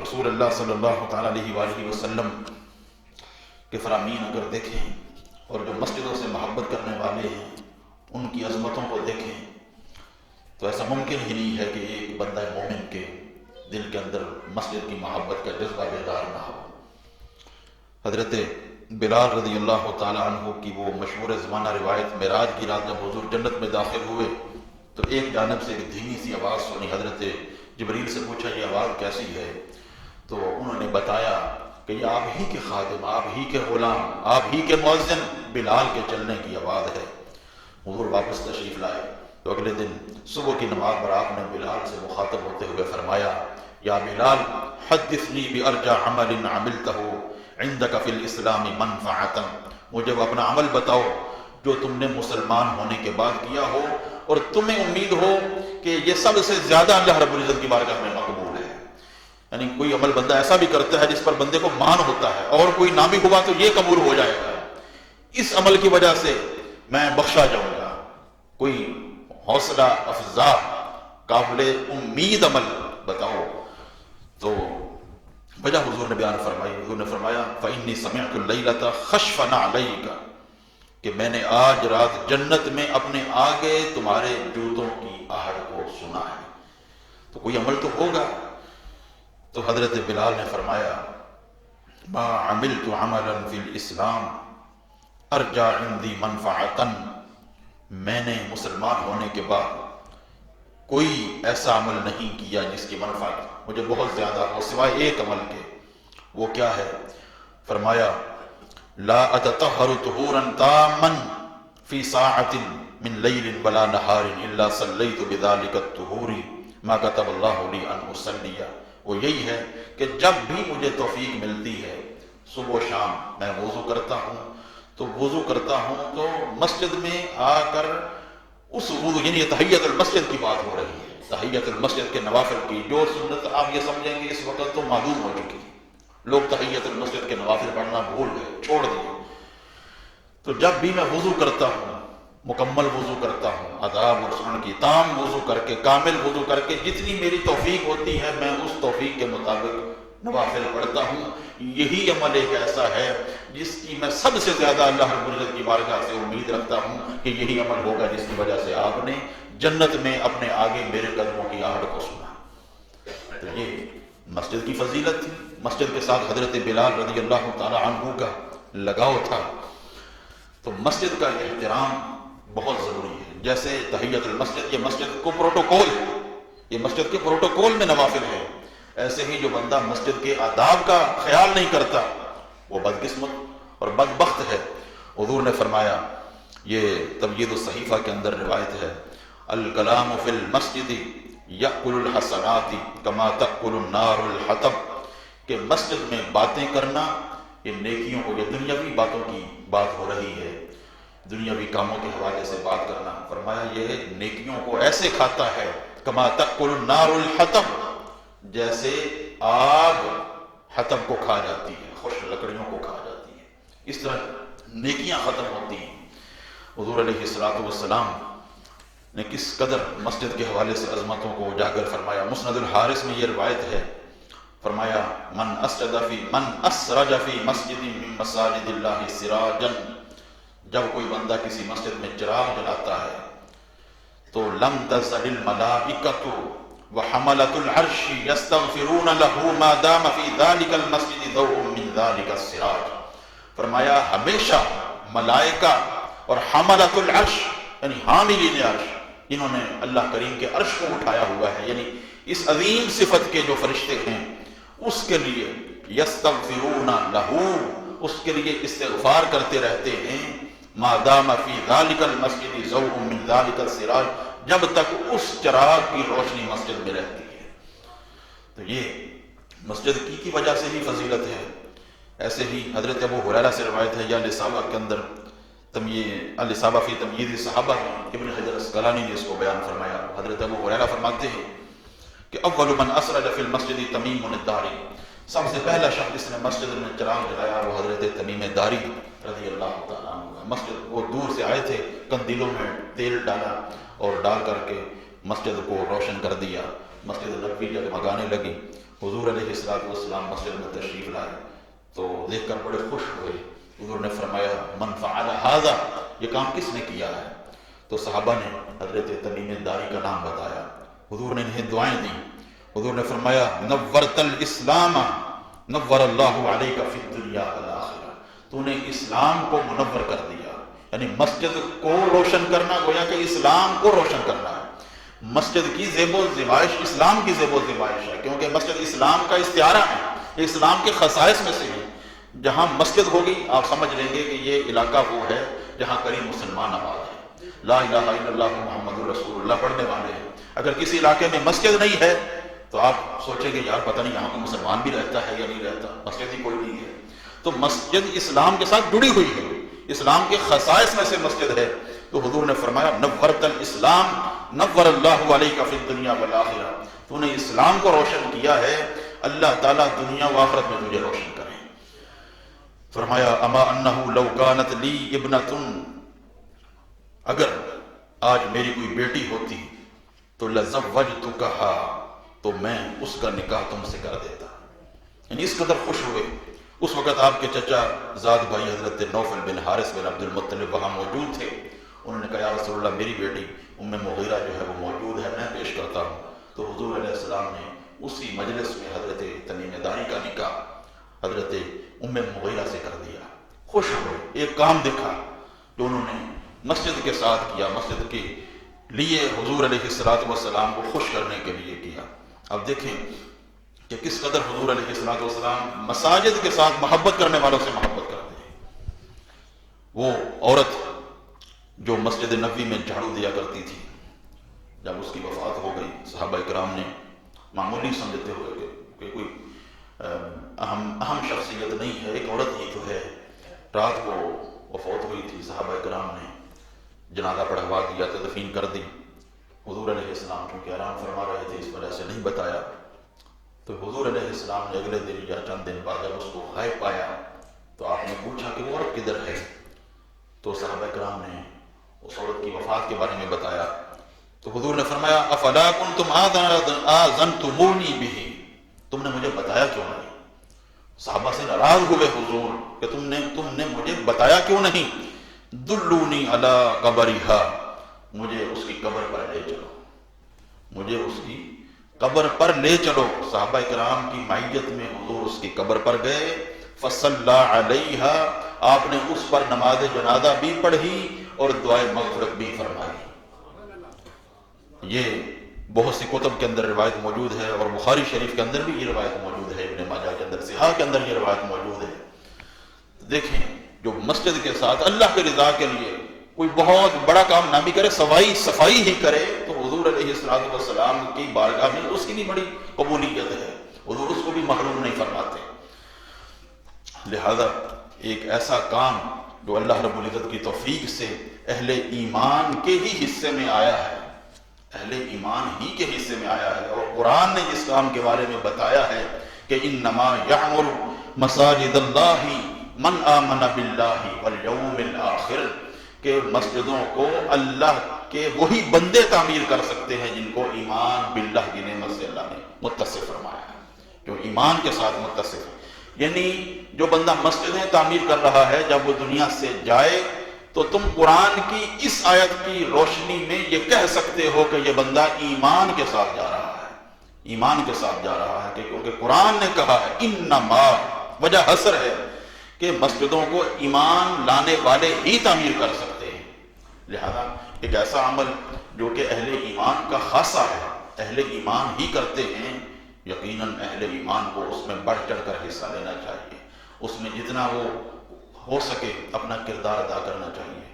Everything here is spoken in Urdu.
رسول اللہ صلی اللہ تعالیٰ علیہ وآلہ وسلم کے فرامین اگر دیکھیں اور جو مسجدوں سے محبت کرنے والے ہیں ان کی عظمتوں کو دیکھیں تو ایسا ممکن ہی نہیں ہے کہ ایک بندہ مومن کے دل کے اندر مسجد کی محبت کا جذبہ بیدار نہ ہو۔ حضرت بلال رضی اللہ تعالیٰ عنہ کی وہ مشہور زمانہ روایت، معراج کی رات جب حضور جنت میں داخل ہوئے تو ایک جانب سے ایک دھیمی سی آواز سنی۔ حضرت جبریل سے پوچھا یہ آواز کیسی ہے؟ تو انہوں نے بتایا کہ یہ آپ ہی کے خادم، آپ ہی کے غلام، آپ ہی کے مؤذن بلال کے چلنے کی آواز ہے۔ حضور واپس تشریف لائے تو اگلے دن صبح کی نماز پر آپ نے بلال سے مخاطب ہوتے ہوئے فرمایا، یا بلال حدثنی بارجع عمل عملتہ عندک فی الاسلام منفعتا، مجھے وہ اپنا عمل بتاؤ جو تم نے مسلمان ہونے کے بعد کیا ہو اور تمہیں امید ہو کہ یہ سب سے زیادہ اللہ رب العزت کی بارگاہ میں مقبول ہے۔ یعنی کوئی عمل بندہ ایسا بھی کرتا ہے جس پر بندے کو مان ہوتا ہے اور کوئی نہ بھی ہوا تو یہ قبول ہو جائے گا، اس عمل کی وجہ سے میں بخشا جاؤں گا۔ کوئی حوصلہ افزا قابل امید عمل بتاؤ تو وجہ حضور نے بیان فرمائی۔ حضور نے فرمایا فإنی سمعت اللیلۃ خشفا علیک، کہ میں نے آج رات جنت میں اپنے آگے تمہارے جوتوں کی آہٹ کو سنا ہے۔ تو کوئی عمل تو ہوگا۔ تو حضرت بلال نے فرمایا ما عملت عملا فی الاسلام ارجع عندی منفعتا، میں نے مسلمان ہونے کے بعد کوئی ایسا عمل نہیں کیا جس کی منفعت مجھے بہت زیادہ ہو سوائے ایک عمل کے۔ وہ کیا ہے؟ فرمایا لا اتطہر طہورا تاما فی ساعت من لیل ولا نہار الا صلیت بذلک الطہور ما کتب اللہ لی ان اصلی۔ وہ یہی ہے کہ جب بھی مجھے توفیق ملتی ہے صبح و شام میں وضو کرتا ہوں، تو وضو کرتا ہوں تو مسجد میں آ کر اس وضو، یعنی تحیت المسجد کی بات ہو رہی ہے، تحیت المسجد کے نوافل کی جو سنت آپ یہ سمجھیں گے اس وقت تو معدوم ہو چکی ہے، لوگ تحیت المسجد کے نوافل پڑھنا بھول گئے، چھوڑ دیے۔ تو جب بھی میں وضو کرتا ہوں، مکمل وضو کرتا ہوں، آداب اور سنن کی تام وضو کر کے، کامل وضو کر کے جتنی میری توفیق ہوتی ہے میں اس توفیق کے مطابق نوافل پڑھتا ہوں۔ یہی عمل ایک ایسا ہے جس کی میں سب سے زیادہ اللہ رب العزت کی بارگاہ سے امید رکھتا ہوں کہ یہی عمل ہوگا جس کی وجہ سے آپ نے جنت میں اپنے آگے میرے قدموں کی آہٹ کو سنا۔ تو یہ مسجد کی فضیلت تھی، مسجد کے ساتھ حضرت بلال رضی اللہ تعالی عنہ کا لگاؤ تھا۔ تو مسجد کا احترام بہت ضروری ہے۔ جیسے تحیت المسجد یہ مسجد کو پروٹوکول ہے، یہ مسجد کے پروٹوکول میں نوافل ہے، ایسے ہی جو بندہ مسجد کے آداب کا خیال نہیں کرتا وہ بدقسمت اور بدبخت ہے۔ حضور نے فرمایا، یہ تمہید الصحیفہ کے اندر روایت ہے، الکلام فی المسجد یأکل الحسنات کما تأکل النار الحطب، کہ مسجد میں باتیں کرنا یہ نیکیوں کو، یہ دنیاوی باتوں کی بات ہو رہی ہے، دنیاوی کاموں کے حوالے سے بات کرنا، فرمایا یہ نیکیوں کو ایسے کھاتا ہے کما تأکل النار الحطب، جیسے آگ حطب کو کھا جاتی ہے، خشک لکڑیوں کو کھا جاتی ہے، اس طرح نیکیاں ختم ہوتی ہیں۔ حضور علیہ الصلوۃ والسلام نے کس قدر مسجد کے حوالے سے عظمتوں کو اجاگر فرمایا۔ مسند الحارث میں یہ روایت ہے، فرمایا من اسرج فی مسجد من مساجد اللہ سراجا، جب کوئی بندہ کسی مسجد میں چراغ جلاتا ہے تو لم تزل الملائکۃ وحملۃ العرش یستغفرون له ما دام فی ذلک المسجد ضوء من ذلک السراج، فرمایا ہمیشہ ملائکہ اور حملۃ العرش یعنی حاملین عرش، جنہوں نے اللہ کریم کے عرش کو اٹھایا ہوا ہے، یعنی اس عظیم صفت کے جو فرشتے ہیں اس کے لیے یستغفرون له، اس کے لیے استغفار کرتے رہتے ہیں، ما دام فی ذلک المسجد ضوء من ذلک السراج، جب تک اس چراغ کی روشنی مسجد میں رہتی ہے۔ تو یہ مسجد کی وجہ سے ہی فضیلت ہے۔ ایسے ہی حضرت ابو ہریرہ سے روایت ہے، یا الاصابہ کے اندر الاصابہ فی تمییز الصحابہ، ابن حجر اسقلانی نے اس کو بیان فرمایا۔ حضرت ابو ہریرہ فرماتے ہیں کہ اول من اسرج فی المسجد تمیم الداری، سب سے پہلا شخص جس نے مسجد میں چراغ جلایا وہ حضرت تمیم داری رضی اللہ تعالیٰ عنہ۔ مسجد وہ دور سے آئے تھے، کندیلوں میں تیل ڈالا اور ڈال کر کے مسجد کو روشن کر دیا، مسجد نبوی جگمگانے لگی، حضور علیہ السلام مسجد میں تشریف لائے تو دیکھ کر بڑے خوش ہوئے۔ حضور نے فرمایا من فعل ھذا، یہ کام کس نے کیا ہے؟ تو صحابہ نے حضرت تمیم داری کا نام بتایا، حضور نے انہیں دعائیں دی۔ حضور نے فرمایا نورت الاسلام نور اللہ علیک فی الدنیا والآخرہ، تو نے اسلام کو منور کر دیا، یعنی مسجد کو روشن کرنا گویا کہ اسلام کو روشن کرنا ہے۔ مسجد کی زیب و زیبائش اسلام کی زیب و زیبائش ہے، کیونکہ مسجد اسلام کا استعارہ ہے، یہ اسلام کے خصائص میں سے ہے۔ جہاں مسجد ہوگی آپ سمجھ لیں گے کہ یہ علاقہ وہ ہے جہاں قریب مسلمان آباد ہے، لا الہ الا اللہ محمد رسول اللہ پڑھنے والے ہیں۔ اگر کسی علاقے میں مسجد نہیں ہے تو آپ سوچیں گے یار پتہ نہیں یہاں کوئی مسلمان بھی رہتا ہے یا نہیں رہتا، مسجد ہی کوئی نہیں ہے۔ تو مسجد اسلام کے ساتھ جڑی ہوئی ہے، اسلام کے خصائص میں سے مسجد ہے۔ تو حضور نے فرمایا نورت الاسلام نور اللہ علیک فی الدنیا والآخرہ، تو نے اسلام کو روشن کیا ہے، اللہ تعالیٰ دنیا و آخرت میں تجھے روشن کرے۔ فرمایا اما انہ لو کانت لی ابنۃ، اگر آج میری کوئی بیٹی ہوتی تو لزوجتکہا، تو میں اس کا نکاح تم سے کر دیتا۔ یعنی اس قدر خوش ہوئے۔ اس وقت آپ کے چچا زاد بھائی حضرت نوفل بن حارث بن عبد المطلب وہاں موجود تھے۔ انہوں نے کہا یا رسول اللہ میری بیٹی ام مغیرہ جو ہے وہ موجود ہے، میں پیش کرتا ہوں۔ تو حضور علیہ السلام نے اسی مجلس میں حضرت تمیم داری کا نکاح حضرت ام مغیرہ سے کر دیا۔ خوش ہوئے، ایک کام دیکھا جو انہوں نے مسجد کے ساتھ کیا، مسجد کے لیے حضور علیہ السلام کو خوش کرنے کے لیے کیا۔ اب دیکھیں کہ کس قدر حضور علیہ السلام مساجد کے ساتھ محبت کرنے والوں سے محبت کرتے ہیں۔ وہ عورت جو مسجد نبوی میں جھاڑو دیا کرتی تھی، جب اس کی وفات ہو گئی صحابہ کرام نے معمولی سمجھتے ہوئے کہ کوئی اہم شخصیت نہیں ہے، ایک عورت ہی تو ہے، رات کو وفات ہوئی تھی، صحابہ کرام نے جنازہ پڑھوا دیا، تدفین کر دی۔ حضور علیہ السلام کیونکہ آرام فرما رہے تھے اس وجہ سے نہیں بتایا، تو حضور علیہ السلام نے اگلے دن یا چند دن بعد جب اس کو غائب پایا تو آپ نے پوچھا کہ وہ عورت کدھر ہے؟ تو صحابہ کرام نے اس عورت کی وفات کے بارے میں بتایا۔ تو حضور نے فرمایا افلا کنتم آذنتمونی بہ، تم نے مجھے بتایا کیوں نہیں؟ صحابہ سے ناراض ہوئے حضور کہ تم نے مجھے بتایا کیوں نہیں؟ دلونی علی قبرہا، مجھے اس کی قبر پر لے چلو، مجھے اس کی قبر پر لے چلو۔ صحابہ کرام کی معیت میں حضور اس کی قبر پر گئے، فصلی علیہا، آپ نے اس پر نماز جنازہ بھی پڑھی اور دعائے مغفرت بھی فرمائی۔ یہ بہت سی کتب کے اندر روایت موجود ہے، اور بخاری شریف کے اندر بھی یہ روایت موجود ہے، ابن ماجہ کے اندر، صحاح کے اندر یہ روایت موجود ہے۔ دیکھیں جو مسجد کے ساتھ اللہ کے رضا کے لیے کوئی بہت بڑا کام نہ بھی کرے، صفائی ہی کرے، تو حضور علیہ السلام کی بارگاہ میں اس کی بھی بڑی قبولیت ہے، حضور اس کو بھی محروم نہیں فرماتے۔ لہذا ایک ایسا کام جو اللہ رب العزت کی توفیق سے اہل ایمان کے ہی حصے میں آیا ہے، اہل ایمان ہی کے حصے میں آیا ہے، اور قرآن نے جس کام کے بارے میں بتایا ہے کہ انما یعمر مساجد اللہ من آمن باللہ والیوم الآخر، کہ مسجدوں کو اللہ کے وہی بندے تعمیر کر سکتے ہیں جن کو ایمان باللہ کی نعمت سے اللہ نے متصف فرمایا ہے، جو ایمان کے ساتھ متصف ہے۔ یعنی جو بندہ مسجدیں تعمیر کر رہا ہے جب وہ دنیا سے جائے تو تم قرآن کی اس آیت کی روشنی میں یہ کہہ سکتے ہو کہ یہ بندہ ایمان کے ساتھ جا رہا ہے، ایمان کے ساتھ جا رہا ہے، کیونکہ قرآن نے کہا ہے انما، وجہ حصر ہے کہ مسجدوں کو ایمان لانے والے ہی تعمیر کر سکتے ہیں۔ لہذا ایک ایسا عمل جو کہ اہل ایمان کا خاصہ ہے، اہل ایمان ہی کرتے ہیں، یقیناً اہل ایمان کو اس میں بڑھ چڑھ کر حصہ لینا چاہیے، اس میں جتنا وہ ہو سکے اپنا کردار ادا کرنا چاہیے۔